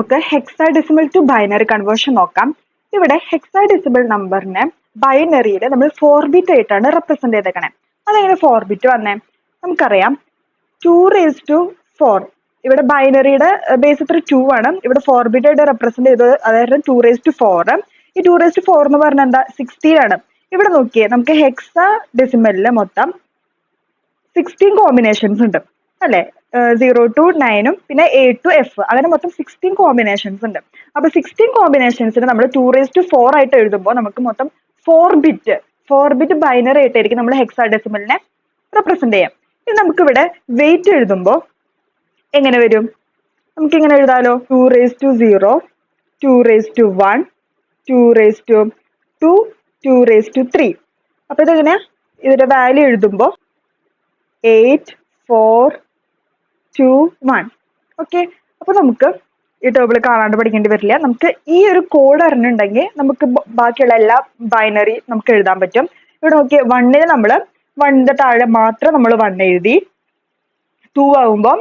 നമുക്ക് hexadecimal to binary conversion നോക്കാം. ഇവിടെ ഹെക്സാഡെസിമൽ നമ്പറിനെ ബൈനറിയിൽ നമ്മൾ 4 ബിറ്റ് ആയിട്ടാണ് റെപ്രസെന്റ് ചെയ്തേക്കണേ. അതെങ്ങനെ 4 ബിറ്റ് വന്നേ? നമുക്കറിയാം 2⁴. ഇവിടെ ബൈനറിയുടെ ബേസ് 2 ആണ്. ഇവിടെ 4 ബിറ്റ് ആയിട്ട് റെപ്രസെന്റ് ചെയ്തത്, അതായത് 2⁴. ഈ 2⁴ എന്ന് പറഞ്ഞാൽ എന്താ? 16 ആണ്. ഇവിടെ നോക്കിയേ, നമുക്ക് ഹെക്സാഡെസിമലില് മൊത്തം 16 കോമ്പിനേഷൻസ് ഉണ്ട് അല്ലെ? 0 to 9 പിന്നെ A to F, അങ്ങനെ മൊത്തം 16 കോമ്പിനേഷൻസ് ഉണ്ട്. അപ്പൊ 16 കോമ്പിനേഷൻസിന് നമ്മൾ 2⁴ ആയിട്ട് എഴുതുമ്പോൾ നമുക്ക് മൊത്തം 4 ബിറ്റ് ബൈനറി ആയിട്ടായിരിക്കും നമ്മൾ ഹെക്സാഡെസിമലിനെ റെപ്രസെന്റ് ചെയ്യാം. ഇനി നമുക്കിവിടെ വെയിറ്റ് എഴുതുമ്പോൾ എങ്ങനെ വരും? നമുക്ക് ഇങ്ങനെ എഴുതാലോ, 2⁻²0, 2⁻1, 2⁻2, 2⁻3. അപ്പൊ ഇതെങ്ങനെയാ? ഇതിന്റെ വാല്യൂ എഴുതുമ്പോൾ 8, 4, 2, 1. ഓക്കെ, അപ്പൊ നമുക്ക് ഈ ടേബിൾ കാണാണ്ട് പഠിക്കേണ്ടി വരില്ല. നമുക്ക് ഈ ഒരു കോഡ് അറിഞ്ഞിട്ടുണ്ടെങ്കിൽ നമുക്ക് ബാക്കിയുള്ള എല്ലാ ബൈനറി നമുക്ക് എഴുതാൻ പറ്റും. ഇവിടെ നോക്കിയേ, 1ന് നമ്മൾ 1ന്റെ താഴെ മാത്രം നമ്മൾ 1 എഴുതി. 2 ആവുമ്പോൾ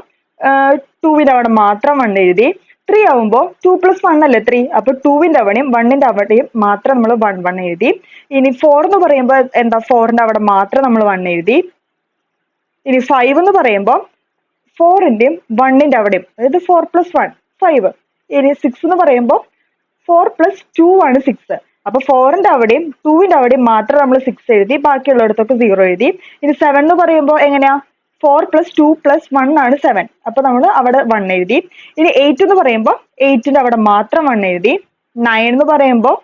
2ന്റെ അവിടെ മാത്രം 1 എഴുതി. 3 ആവുമ്പോൾ 2 + 1 അല്ലേ 3, അപ്പൊ 2ന്റെ അവിടെയും 1ന്റെ അവിടെയും മാത്രം നമ്മൾ 1 എഴുതി. ഇനി 4 എന്ന് പറയുമ്പോൾ എന്താ? 4ന്റെ അവിടെ മാത്രം നമ്മൾ 1 എഴുതി. ഇനി 5 എന്ന് പറയുമ്പോൾ 4ന്റെയും 1ന്റെ അവിടെയും, അതായത് 4 + 1 5. ഇനി 6 എന്ന് പറയുമ്പോൾ 4 + 2 ആണ് 6. അപ്പൊ 4ന്റെ അവിടെയും 2ന്റെ അവിടെയും മാത്രം നമ്മൾ 6 എഴുതി, ബാക്കിയുള്ളിടത്തൊക്കെ 0 എഴുതി. ഇനി 7 എന്ന് പറയുമ്പോൾ എങ്ങനെയാ? 4 + 2 + 1 ആണ് 7. അപ്പൊ നമ്മൾ അവിടെ 1 എഴുതി. ഇനി 8 എന്ന് പറയുമ്പോൾ 8ന്റെ അവിടെ മാത്രം 1 എഴുതി. 9 എന്ന് പറയുമ്പോൾ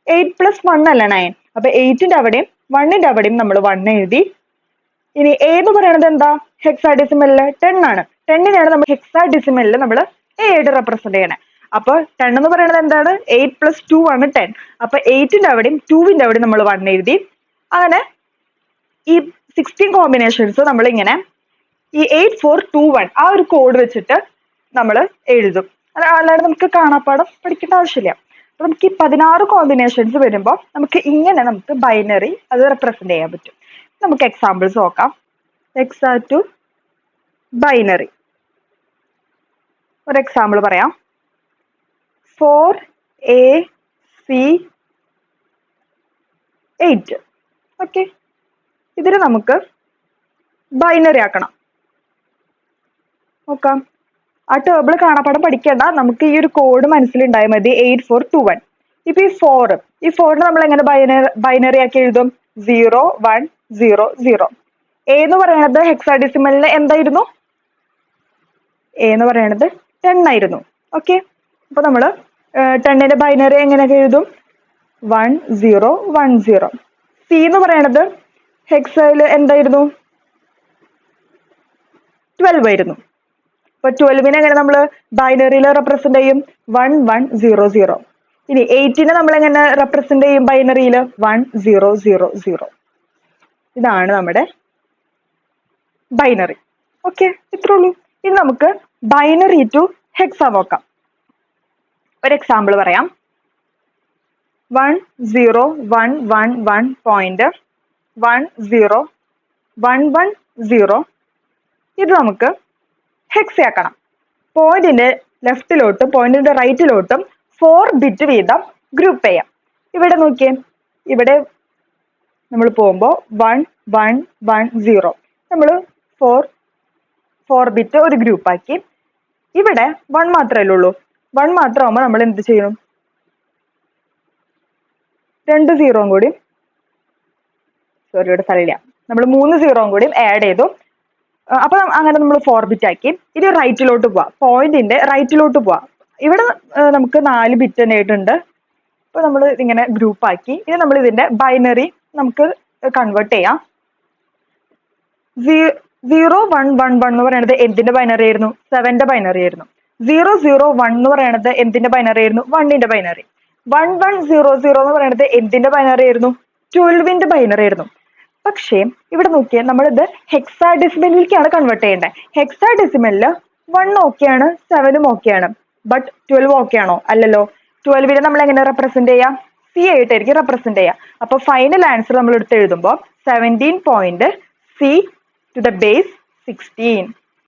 8 + 1 അല്ല 9, അപ്പൊ 8ന്റെ അവിടെയും 1ന്റെ അവിടെയും നമ്മൾ 1 എഴുതി. ഇനി A എന്ന് പറയുന്നത് എന്താ? ഹെക്സാഡെസിമലില് 10 ആണ്. 10നെയാണ് നമ്മൾ ഹെക്സാഡെസിമലില് നമ്മൾ A ആയിട്ട് റെപ്രസെന്റ് ചെയ്യണേ. അപ്പൊ 10 എന്ന് പറയുന്നത് എന്താണ്? 8 + 2 ആണ് 10. അപ്പൊ 8ന്റെ അവിടെയും 2ന്റെ അവിടെയും നമ്മൾ 1 എഴുതി. അങ്ങനെ ഈ 16 കോമ്പിനേഷൻസ് നമ്മൾ ഇങ്ങനെ ഈ 8421 ആ ഒരു കോഡ് വെച്ചിട്ട് നമ്മൾ എഴുതും. അല്ലാതെ നമുക്ക് കാണാപ്പാടം പഠിക്കേണ്ട ആവശ്യമില്ല. അപ്പൊ നമുക്ക് ഈ 16 കോമ്പിനേഷൻസ് വരുമ്പോൾ നമുക്ക് ഇങ്ങനെ നമുക്ക് ബൈനറി അത് റെപ്രസെന്റ് ചെയ്യാൻ പറ്റും. നമുക്ക് എക്സാമ്പിൾസ് നോക്കാം. ഹെക്സാ ടു ബൈനറി ഒരു എക്സാമ്പിൾ പറയാം. 4AC8. ഓക്കെ, ഇതിന് നമുക്ക് ബൈനറി ആക്കണം. നോക്കാം. ആ ടേബിൾ കാണാപ്പാടം പഠിക്കേണ്ട, നമുക്ക് ഈ ഒരു കോഡ് മനസ്സിലുണ്ടായാൽ മതി. 8421. ഇപ്പൊ ഈ 4നെ നമ്മൾ എങ്ങനെ ബൈനറി ആക്കി എഴുതും? 0, 1, 0, 0. A എന്ന് പറയുന്നത് ഹെക്സാഡെസിമലിന് എന്തായിരുന്നു? A എന്ന് പറയുന്നത് 10 ആയിരുന്നു. ഓക്കെ, അപ്പൊ നമ്മള് 10ന്റെ ബൈനറി എങ്ങനെയൊക്കെ എഴുതും? 1, 0, 1, 0. C എന്ന് പറയുന്നത് ഹെക്സയില് എന്തായിരുന്നു? 12 ആയിരുന്നു. അപ്പൊ 12നെ എങ്ങനെ നമ്മൾ ബൈനറിയിൽ റെപ്രസെന്റ് ചെയ്യും? 1, 1, 0, 0. ഇനി 8നെ നമ്മൾ എങ്ങനെ റെപ്രസെന്റ് ചെയ്യും ബൈനറിയിൽ? 1, 0, 0, 0. ഇതാണ് നമ്മുടെ ബൈനറി. ഓക്കെ, ഇത്രേ ഉള്ളൂ. ഇനി നമുക്ക് ബൈനറി ടു ഹെക്സ നോക്കാം. ഒരു എക്സാമ്പിൾ പറയാം. 10111.101110. ഇത് നമുക്ക് ഹെക്സ ആക്കണം. പോയിന്റിന്റെ ലെഫ്റ്റിലോട്ടും പോയിന്റിന്റെ റൈറ്റിലോട്ടും 4 ബിറ്റ് വീതം ഗ്രൂപ്പ് ചെയ്യാം. ഇവിടെ നോക്കിയേ, ഇവിടെ നമ്മൾ പോകുമ്പോൾ 1, 1, 1, 0 നമ്മൾ 4 ബിറ്റ് ഒരു ഗ്രൂപ്പ് ആക്കി. ഇവിടെ 1 മാത്രമല്ലേ ഉള്ളൂ. 1 മാത്രമാകുമ്പോൾ നമ്മൾ എന്ത് ചെയ്യണം? 2 സീറോയും കൂടി, സോറി ഇവിടെ സ്ഥലമില്ല, നമ്മൾ 3 സീറോയും കൂടി ആഡ് ചെയ്തു. അപ്പൊ അങ്ങനെ നമ്മൾ 4 ബിറ്റ് ആക്കി. ഇനി റൈറ്റിലോട്ട് പോവാം, പോയിന്റിന്റെ റൈറ്റിലോട്ട് പോവാം. ഇവിടെ നമുക്ക് 4 ബിറ്റ് തന്നെ ആയിട്ടുണ്ട്. അപ്പൊ നമ്മൾ ഇങ്ങനെ ഗ്രൂപ്പ് ആക്കി. ഇനി നമ്മൾ ഇതിന്റെ ബൈനറി നമുക്ക് കൺവേർട്ട് ചെയ്യാം. 0111 എന്ന് പറയുന്നത് എന്തിന്റെ ബൈനറി ആയിരുന്നു? 7ന്റെ ബൈനറി ആയിരുന്നു. 001 എന്ന് പറയുന്നത് എന്തിന്റെ ബൈനറി ആയിരുന്നു? 1ന്റെ ബൈനറി. 1100 എന്ന് പറയുന്നത് എന്തിന്റെ ബൈനറി ആയിരുന്നു? 12ന്റെ ബൈനറി ആയിരുന്നു. പക്ഷേ ഇവിടെ നോക്കിയാൽ നമ്മളിത് ഹെക്സാഡെസിമലിലേക്കാണ് കൺവേർട്ട് ചെയ്യേണ്ടത്. ഹെക്സാഡെസിമലില് 1 ഓക്കെയാണ്, 7ഉം ഓക്കെയാണ്. ബട്ട് 12 ഓക്കെ ആണോ? അല്ലല്ലോ. 12നെ നമ്മൾ എങ്ങനെ റെപ്രസെന്റ് ചെയ്യാം? C ആയിട്ടായിരിക്കും റെപ്രസെന്റ് ചെയ്യാം. അപ്പൊ ഫൈനൽ ആൻസർ നമ്മൾ എടുത്ത് എഴുതുമ്പോൾ 17.C to the base 16.